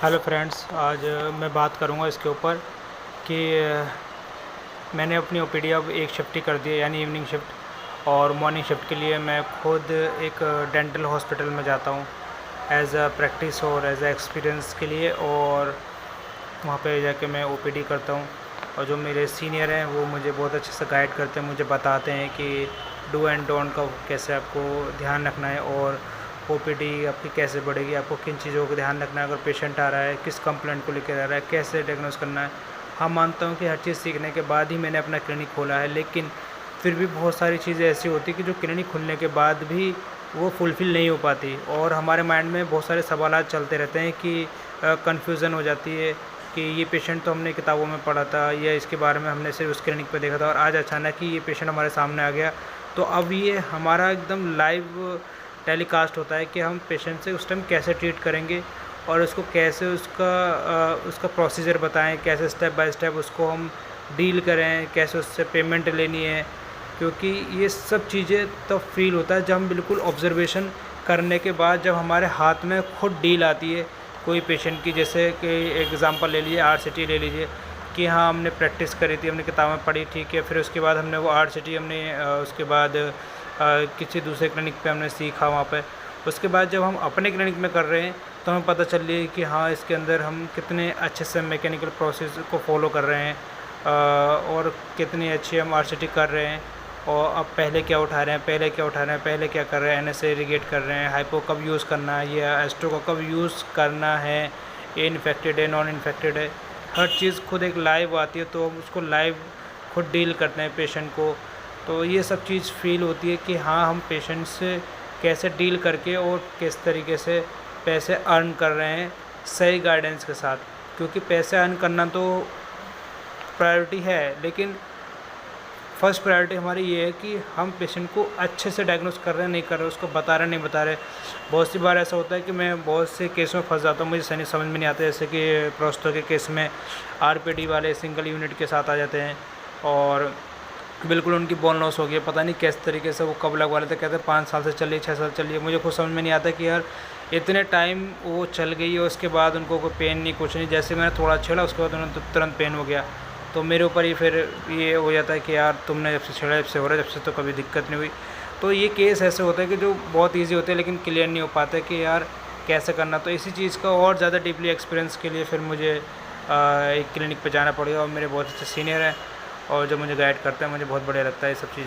Hello friends, आज मैं बात करूंगा इसके ऊपर कि मैंने अपनी ओपीडी अब एक शिफ्ट ही कर दी है, यानी इवनिंग शिफ्ट। और मॉर्निंग शिफ्ट के लिए मैं खुद एक डेंटल हॉस्पिटल में जाता हूँ एज़ अ प्रैक्टिस और एज़ अ एक्सपीरियंस के लिए। और वहाँ पे जाके मैं ओपीडी करता हूँ। और जो मेरे सीनियर हैं वो मुझे बहुत अच्छे से गाइड करते हैं, मुझे बताते हैं कि डू एंड डोंट का कैसे आपको ध्यान रखना है और ओपीडी आपकी कैसे बढ़ेगी, आपको किन चीज़ों को ध्यान रखना है, अगर पेशेंट आ रहा है किस कंप्लेंट को लेकर आ रहा है, कैसे डायग्नोस करना है। हाँ, मानता हूँ कि हर चीज़ सीखने के बाद ही मैंने अपना क्लिनिक खोला है, लेकिन फिर भी बहुत सारी चीज़ें ऐसी होती कि जो क्लिनिक खुलने के बाद भी वो फुलफ़िल नहीं हो पाती और हमारे माइंड में बहुत सारे सवालात चलते रहते हैं कि कन्फ्यूज़न हो जाती है कि ये पेशेंट तो हमने किताबों में पढ़ा था या इसके बारे में हमने सिर्फ उस क्लिनिक पे देखा था और आज अचानक ही ये पेशेंट हमारे सामने आ गया। तो अब ये हमारा एकदम लाइव टेलीकास्ट होता है कि हम पेशेंट से उस टाइम कैसे ट्रीट करेंगे और उसको कैसे उसका प्रोसीजर बताएं, कैसे स्टेप बाय स्टेप उसको हम डील करें, कैसे उससे पेमेंट लेनी है। क्योंकि ये सब चीज़ें तब फील होता है जब हम बिल्कुल ऑब्जर्वेशन करने के बाद जब हमारे हाथ में खुद डील आती है कोई पेशेंट की। जैसे कि एग्ज़ाम्पल ले लीजिए, RCT ले लीजिए कि हाँ, हमने प्रैक्टिस करी थी, हमने किताबें पढ़ी, ठीक है, फिर उसके बाद हमने वो RCT हमने उसके बाद किसी दूसरे क्लिनिक पे हमने सीखा वहाँ पे। उसके बाद जब हम अपने क्लिनिक में कर रहे हैं तो हमें पता चल रही है कि हाँ, इसके अंदर हम कितने अच्छे से मैकेनिकल प्रोसेस को फॉलो कर रहे हैं और कितनी अच्छी हम RCT कर रहे हैं। और अब पहले क्या उठा रहे हैं, पहले क्या उठा रहे हैं, पहले क्या कर रहे हैं, NSA इरिगेट कर रहे हैं, हाइपो कब यूज़ करना है या एस्ट्रो को कब यूज़ करना है, ये इन्फेक्टेड है, नॉन इन्फेक्टेड है, हर चीज़ खुद एक लाइव आती है तो हम उसको लाइव खुद डील करते हैं पेशेंट को। तो ये सब चीज़ फ़ील होती है कि हाँ, हम पेशेंट से कैसे डील करके और किस तरीके से पैसे अर्न कर रहे हैं सही गाइडेंस के साथ। क्योंकि पैसे अर्न करना तो प्रायोरिटी है, लेकिन फर्स्ट प्रायोरिटी हमारी ये है कि हम पेशेंट को अच्छे से डायग्नोस कर रहे हैं नहीं कर रहे, उसको बता रहे नहीं बता रहे। बहुत सी बार ऐसा होता है कि मैं बहुत से केस में फंस जाता हूँ, मुझे सही समझ में नहीं आता। जैसे कि प्रोस्टो के केस में RPD वाले सिंगल यूनिट के साथ आ जाते हैं और बिल्कुल उनकी बोन लॉस हो गई, पता नहीं किस तरीके से वो कब लगवा लेते, कहते हैं 5 साल से चलिए, 6 साल चलिए। मुझे खुद समझ में नहीं आता कि यार इतने टाइम वो चल गई और उसके बाद उनको कोई पेन नहीं, कुछ नहीं। जैसे मैंने थोड़ा छेड़ा उसके बाद उन्हें तुरंत पेन हो गया। तो मेरे ऊपर ही फिर ये हो जाता है कि यार तुमने जब से छेड़ा जब से हो रहा है, जब से तो कभी दिक्कत नहीं हुई। तो ये केस ऐसे होते हैं कि जो बहुत ईजी होते हैं लेकिन क्लियर नहीं हो पाते कि यार कैसे करना। तो इसी चीज़ का और ज़्यादा डीपली एक्सपीरियंस के लिए फिर मुझे एक क्लिनिक पे जाना पड़ेगा और मेरे बहुत अच्छे सीनियर हैं और जो मुझे गाइड करते हैं, मुझे बहुत बढ़िया लगता है ये सब चीज़ें।